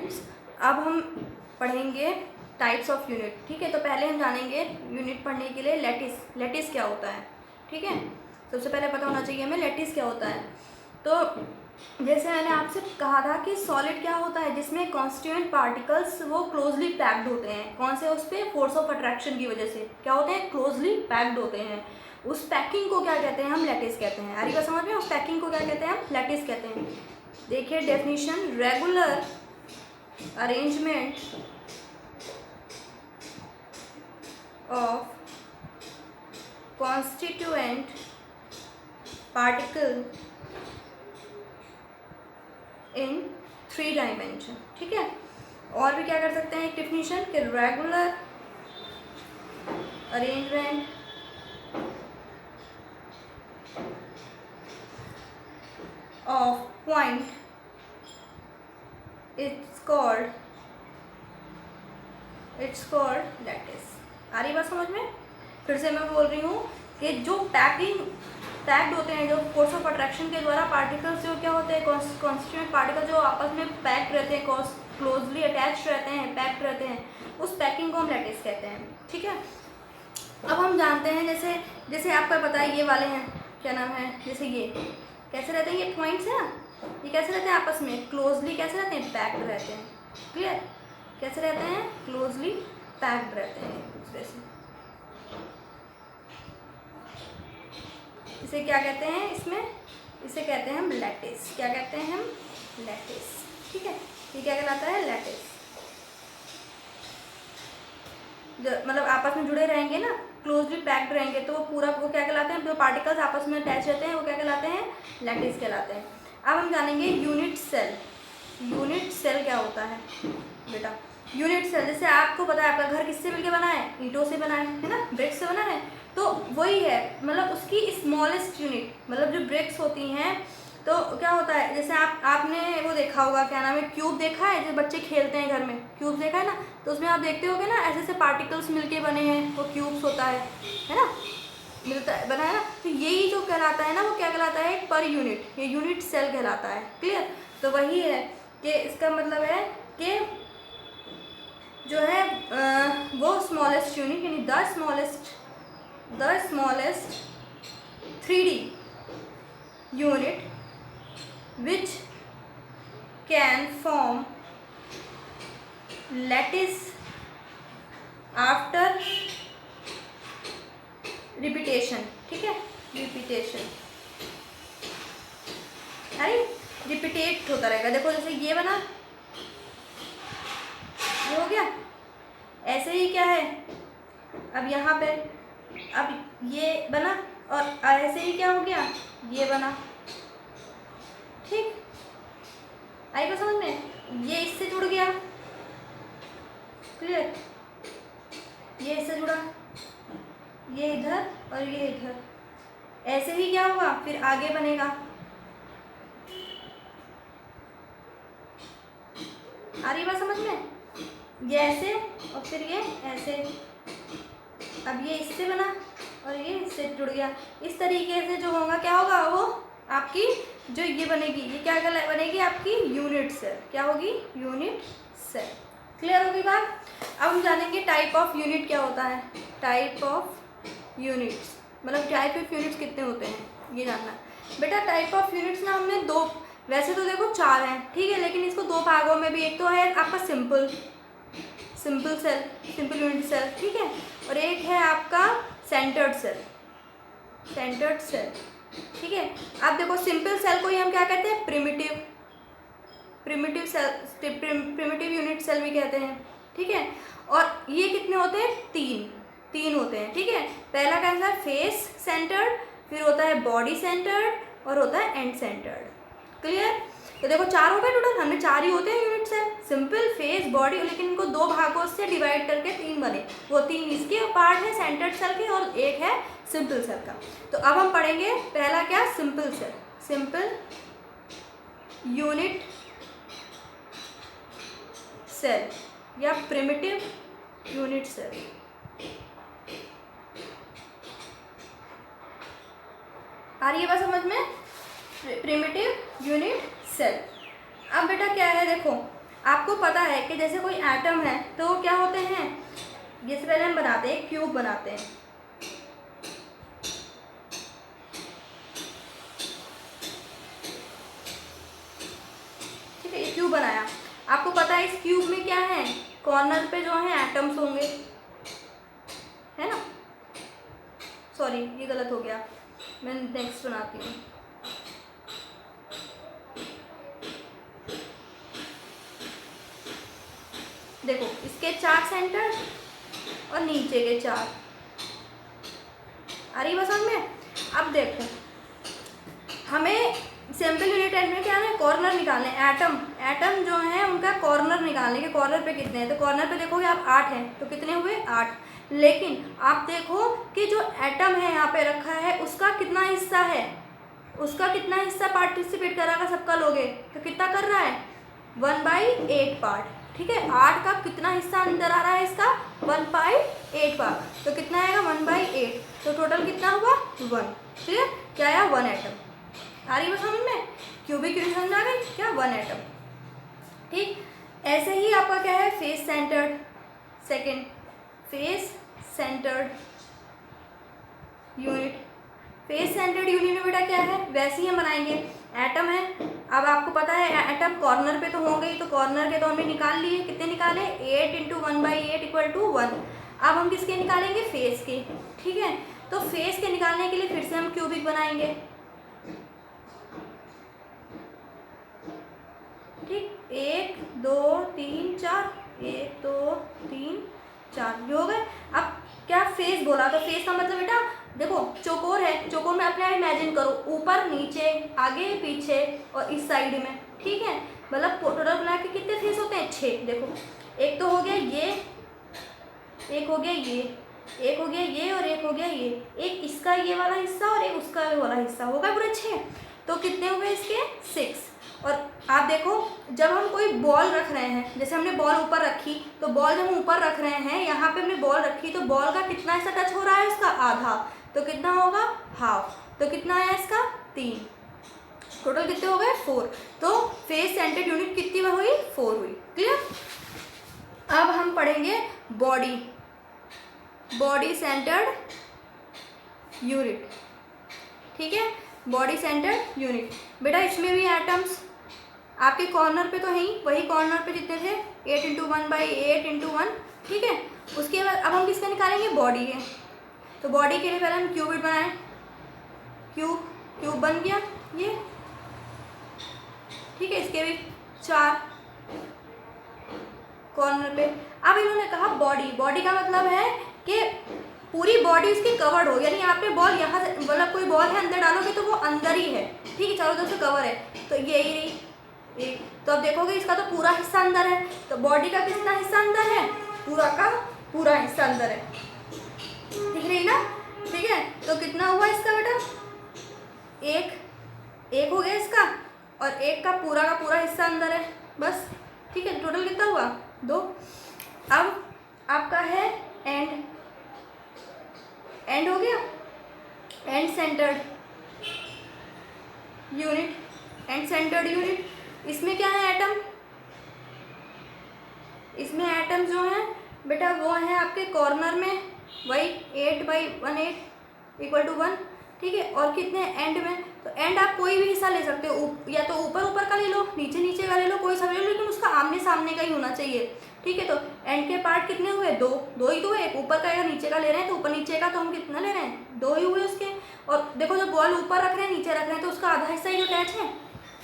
Units. अब हम पढ़ेंगे टाइप्स ऑफ यूनिट, ठीक है। तो पहले हम जानेंगे यूनिट पढ़ने के लिए लैटिस क्या होता है, ठीक है। सबसे पहले पता होना चाहिए हमें लैटिस क्या होता है। तो जैसे मैंने आपसे कहा था कि सॉलिड क्या होता है, जिसमें कॉन्स्टिट्यूएंट पार्टिकल्स वो क्लोजली पैक्ड होते हैं। कौन से? उस पर फोर्स ऑफ अट्रैक्शन की वजह से क्या होते हैं, क्लोजली पैक्ड होते हैं। उस पैकिंग को क्या कहते हैं, हम लैटिस कहते हैं। आ रही बात समझ में? उस पैकिंग को क्या कहते हैं, हम लैटिस कहते हैं। देखिए definition, regular arrangement of constituent particle in 3 dimension, ठीक है। और भी क्या कर सकते हैं एक डेफिनेशन कि regular arrangement of point it's called lattice. आ रही बात समझ में? फिर से मैं बोल रही हूँ कि जो पैक्ड होते हैं, जो फोर्स ऑफ अट्रैक्शन के द्वारा पार्टिकल्स जो क्या होते हैं, कॉन्स्टिट्यूएंट पार्टिकल जो आपस में पैक्ड रहते हैं, क्लोजली अटैच रहते हैं, पैक्ड रहते हैं, उस पैकिंग को हम लैटिस कहते हैं, ठीक है। अब हम जानते हैं जैसे आपको पता है ये वाले हैं, क्या नाम है, जैसे ये कैसे रहते हैं, ये पॉइंट्स है ना, ये कैसे रहते हैं आपस में क्लोजली, कैसे रहते हैं, पैक्ड रहते हैं। क्लियर? कैसे रहते हैं, क्लोजली पैक्ड रहते हैं एक दूसरे से। इसे क्या कहते हैं, इसे कहते हैं हम लैटिस। क्या कहते हैं हम, लैटिस, ठीक है। ये क्या कहलाता है, लैटिस। मतलब आपस में जुड़े रहेंगे ना, क्लोजली पैक्ड रहेंगे, तो वो क्या कहलाते हैं, जो पार्टिकल्स आपस में अटैच रहते हैं वो क्या कहलाते हैं, लैटिस कहलाते हैं। अब हम जानेंगे यूनिट सेल। यूनिट सेल क्या होता है बेटा? यूनिट सेल, जैसे आपको पता है आपका घर किससे मिलकर बना है, ईंटों से बना है ना, ब्रिक्स से बना है। तो वही है, मतलब उसकी स्मॉलेस्ट यूनिट, मतलब जो ब्रिक्स होती हैं, तो क्या होता है, जैसे आपने वो देखा होगा, क्या नाम है, क्यूब देखा है, जो बच्चे खेलते हैं घर में, क्यूब देखा है ना, तो उसमें आप देखते होगे ना ऐसे ऐसे पार्टिकल्स मिलके बने हैं, वो क्यूब्स होता है ना, मिलता है, बना है ना। तो यही जो कहलाता है ना, वो क्या कहलाता है, पर यूनिट, ये यूनिट सेल कहलाता है। क्लियर? तो वही है कि इसका मतलब है कि जो है वो स्मॉलेस्ट यूनिट, यानी the smallest 3D unit which can form lattice after repetition, ठीक है, रिपीटेशन, अरे रिपीटेट होता रहेगा। देखो जैसे ये बना, ये हो गया, ऐसे ही क्या है, अब यहाँ पे अब ये बना, और ऐसे ही क्या हो गया, ये बना, ठीक। आई बात समझ में? ये इससे जुड़ गया, क्लियर, ये इससे जुड़ा, ये इधर और ये इधर, ऐसे ही क्या होगा, फिर आगे बनेगा। आ रही बात समझ में? ये ऐसे और फिर ये ऐसे, अब ये इससे बना और ये इससे जुड़ गया। इस तरीके से जो होगा क्या होगा, वो आपकी जो ये बनेगी, ये क्या बनेगी, आपकी यूनिट सेल। क्या होगी, यूनिट सेल। क्लियर होगी बात? अब हम जानेंगे टाइप ऑफ यूनिट क्या होता है। टाइप ऑफ यूनिट्स, मतलब टाइप ऑफ यूनिट्स कितने होते हैं, ये जानना है बेटा। टाइप ऑफ यूनिट्स ना हमने दो, वैसे तो देखो 4 हैं, ठीक है, लेकिन इसको 2 भागों में भी, एक तो है आपका simple cell, simple unit cell, ठीक है, और एक है आपका सेंटर्ड सेल, ठीक है। अब देखो सिंपल सेल को ही हम क्या कहते हैं, प्रिमिटिव यूनिट सेल भी कहते हैं, ठीक है। और ये कितने होते हैं, 3 होते हैं, ठीक है। पहला कैसा है, फेस सेंटर्ड, फिर होता है बॉडी सेंटर्ड, और होता है एंड सेंटर्ड। क्लियर? तो देखो 4 हो गए टोटल, हमने 4 ही होते हैं unit cell, simple, face, body, लेकिन इनको 2 भागों से डिवाइड करके 3 बने। वो 3 इसके पार्ट है सेंटर्ड सेल के, और एक है सिंपल सेल का। तो अब हम पढ़ेंगे पहला क्या, simple cell, simple unit cell या प्रिमिटिव यूनिट सेल। आ रही है बात समझ में? Primitive unit cell. अब बेटा क्या है, देखो आपको पता है कि जैसे कोई एटम है तो वो क्या होते हैं, जैसे पहले हम बनाते हैं क्यूब बनाते हैं, ठीक है, ये क्यूब बनाया, आपको पता है इस क्यूब में क्या है, कॉर्नर पे जो है एटम्स होंगे, है ना। सॉरी ये गलत हो गया, मैं नेक्स्ट बनाती हूँ। देखो इसके 4 सेंटर और नीचे के 4, आ रही बस में। अब देखो हमें सिंपल यूनिट में क्या है, कॉर्नर निकालने, एटम जो है उनका कॉर्नर निकालने के, कॉर्नर पे कितने हैं, तो कॉर्नर पे देखोगे आप 8 हैं, तो कितने हुए 8। लेकिन आप देखो कि जो एटम है यहाँ पे रखा है उसका कितना हिस्सा है, उसका कितना हिस्सा पार्टिसिपेट करेगा, सबका लोगे तो कितना कर रहा है 1/8 पार्ट, ठीक है। 8 का कितना हिस्सा अंदर आ रहा है इसका 1/8 पार्ट, तो कितना आएगा 1/8, तो टोटल कितना हुआ 1, ठीक है। क्या आया 1 एटम, आ रही बस समझ में, क्यूबिक यूनिट समझ आ गई क्या 1 एटम, ठीक। ऐसे ही आपका क्या है face centred, second face centred unit, face centred unit में बेटा क्या है, वैसे ही हम बनाएंगे, एटम है, अब आपको पता है एटम कॉर्नर पे तो होंगे ही, तो कॉर्नर के तो हमने निकाल लिए, कितने निकाले 8 × 1/8 = 1। अब हम किसके निकालेंगे फेस के, ठीक है। तो फेस के निकालने के लिए फिर से हम क्यूबिक बनाएंगे, ठीक, 1 2 3 4, 1 2 3 4 ये हो गए। अब क्या फेस बोला, तो फेस का मतलब बेटा देखो चौकोर है, चौकोर में अपने आप इमेजिन करो, ऊपर नीचे आगे पीछे और इस साइड में, ठीक है। मतलब टोटल बना के कितने फेस होते हैं 6, देखो एक तो हो गया ये, एक हो गया ये, एक हो गया ये और एक हो गया ये, एक इसका ये वाला हिस्सा और एक उसका ये वाला हिस्सा, होगा पूरे 6, तो कितने हुए इसके 6। और आप देखो जब हम कोई बॉल रख रहे हैं, जैसे हमने बॉल ऊपर रखी, तो बॉल जब हम ऊपर रख रहे हैं, यहाँ पे हमने बॉल रखी, तो बॉल का कितना हिस्सा टच हो रहा है इसका आधा, तो कितना होगा हाफ, तो कितना आया इसका 3, टोटल कितने हो गए 4। तो फेस सेंटर्ड यूनिट कितनी हुई 4 हुई, क्लियर। अब हम पढ़ेंगे बॉडी, बॉडी सेंटर्ड यूनिट, ठीक है, बॉडी सेंटर्ड यूनिट। बेटा इसमें भी एटम्स आपके कॉर्नर पे तो है ही, वही कॉर्नर पे जितने थे 8 × 1/8 × 1, ठीक है। उसके बाद अब हम किसका निकालेंगे बॉडी के, तो बॉडी के लिए पहले हम क्यूबिट बनाएं, क्यूब बन गया ये, ठीक है। इसके भी 4 कॉर्नर पे। अब इन्होंने कहा बॉडी, बॉडी का मतलब है कि पूरी बॉडी इसकी कवर्ड हो, यानी आपने बॉल यहाँ से, मतलब कोई बॉल है अंदर डालोगे तो वो अंदर ही है, ठीक है, चारों तरफ से कवर है, तो यही रही एक। तो अब देखोगे इसका तो पूरा हिस्सा अंदर है, तो बॉडी का कितना हिस्सा अंदर है, पूरा का पूरा हिस्सा अंदर है, दिख रही ना, ठीक है। तो कितना हुआ इसका बेटा एक हो गया इसका, और एक का पूरा हिस्सा अंदर है, बस, ठीक है। टोटल कितना हुआ 2। अब आपका है एंड हो गया, and centred unit, and centred unit, इसमें क्या है एटम, इसमें एटम जो है बेटा वो है आपके कॉर्नर में, वही 8/1/8 = 1, ठीक है। और कितने एंड में, तो एंड आप कोई भी हिस्सा ले सकते हो, या तो ऊपर का ले लो, नीचे का ले लो, कोई सा ले लो, लेकिन उसका आमने सामने का ही होना चाहिए, ठीक है। तो एंड के पार्ट कितने हुए 2 ही तो है, एक ऊपर का या नीचे का ले रहे हैं, तो ऊपर नीचे का तो हम कितना ले रहे हैं 2 ही हुए उसके। और देखो जब बॉल ऊपर रख रहे हैं नीचे रख रहे हैं, तो उसका आधा हिस्सा ही जो अटैच है,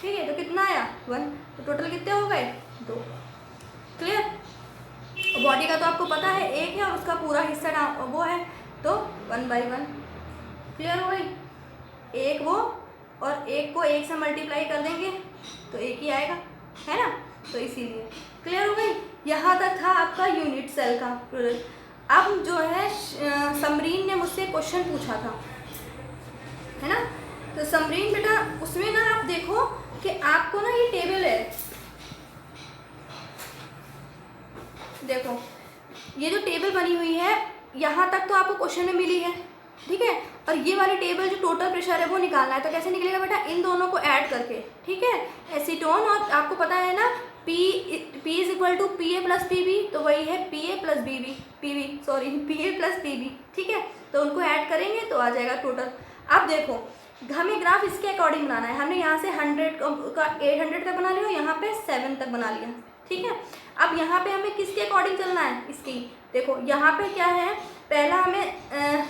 ठीक है। तो कितना आया 1, तो टोटल कितने हो गए 2, क्लियर। बॉडी का तो आपको पता है एक है और उसका पूरा हिस्सा वो है, तो 1/1, क्लियर हो गई। एक वो और एक को 1 से मल्टीप्लाई कर देंगे तो एक ही आएगा, है ना, तो इसीलिए क्लियर हो गई। यहाँ तक था आपका यूनिट सेल का प्रोडक्ट। अब जो है समरीन ने मुझसे क्वेश्चन पूछा था, है ना, तो समरीन बेटा उसमें ना आप देखो कि आपको ना ये टेबल है, देखो ये जो टेबल बनी हुई है यहाँ तक तो आपको क्वेश्चन में मिली है, ठीक है। और ये वाली टेबल जो टोटल प्रेशर है वो निकालना है, तो कैसे निकलेगा बेटा, इन दोनों को ऐड करके, ठीक है। एसीटोन और आपको पता है ना P is equal to P A plus P B, तो वही है P A plus B B P B sorry P A plus P B, ठीक है। तो उनको ऐड करेंगे तो आ जाएगा टोटल। अब देखो हमें ग्राफ इसके अकॉर्डिंग बनाना है। हमने यहाँ से 100 का 800 तक बना लिया, यहाँ पे 7 तक बना लिया, ठीक है। अब यहाँ पे हमें किसके अकॉर्डिंग चलना है, इसकी। देखो यहाँ पे क्या है, पहला हमें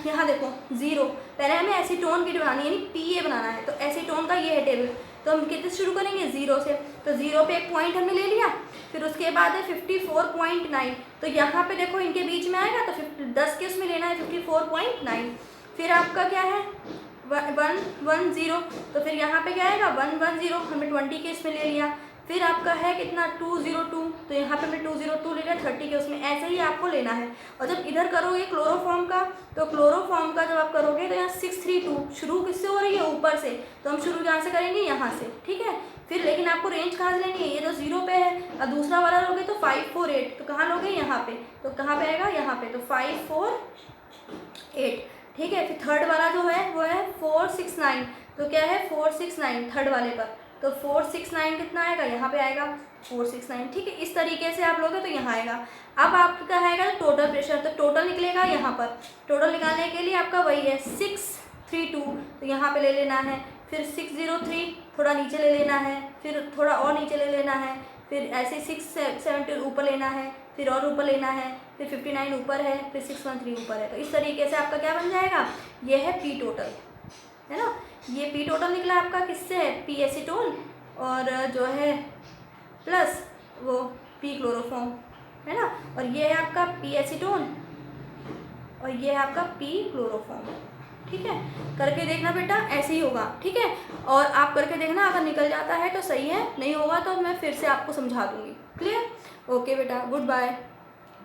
यहाँ देखो 0, पहले हमें एसीटोन की बनानी है, यानी पी ए बनाना है। तो एसीटोन का ये है टेबल, तो हम कितने शुरू करेंगे 0 से। तो 0 पे एक पॉइंट हमने ले लिया, फिर उसके बाद है 54.9, तो यहाँ पे देखो इनके बीच में आएगा, तो 10 के उसमें लेना है 54.9। फिर आपका क्या है 110, तो फिर यहाँ पे क्या आएगा 110, हमने 20 के इसमें ले लिया। फिर आपका है कितना 202, तो यहाँ पे हमने 202 ले लिया 30 के उसमें। ऐसे ही आपको लेना है। और जब इधर करोगे क्लोरोफॉर्म का, तो क्लोरोफॉर्म का जब आप करोगे तो यहाँ 632 शुरू किससे हो रही है, ऊपर से, तो हम शुरू कहाँ से करेंगे, यहाँ से, ठीक है। फिर लेकिन आपको रेंज कहाँ से लेनी है, ये तो 0 पे है, और दूसरा वाला लोगे तो 548, तो कहाँ लोगे, यहाँ पे, तो कहाँ पे आएगा, यहाँ पे, तो 548, ठीक है। फिर थर्ड वाला जो है वो है 469, तो क्या है 469 थर्ड वाले पर, तो 469 कितना आएगा, यहाँ पे आएगा 469, ठीक है। इस तरीके से आप लोगे तो यहाँ आएगा। अब आपका आएगा टोटल प्रेशर, तो टोटल निकलेगा यहाँ पर। टोटल निकालने के लिए आपका वही है 632, तो यहाँ पे ले लेना है। फिर 603 थोड़ा नीचे ले लेना है, फिर थोड़ा और नीचे ले लेना है, फिर ऐसे 670 ऊपर लेना है, फिर और ऊपर लेना है, फिर 59 ऊपर है, फिर 613 ऊपर है। तो इस तरीके से आपका क्या बन जाएगा, ये है पी टोटल, है ना। ये पी टोटल निकला आपका किससे है, पी एसीटोन और जो है प्लस वो पी क्लोरोफॉर्म, है ना। और ये है आपका पी एसीटोन और ये है आपका पी क्लोरोफॉर्म, ठीक है। करके देखना बेटा, ऐसे ही होगा, ठीक है। और आप करके देखना, अगर निकल जाता है तो सही है, नहीं होगा तो मैं फिर से आपको समझा दूँगी। क्लियर, ओके बेटा, गुड बाय।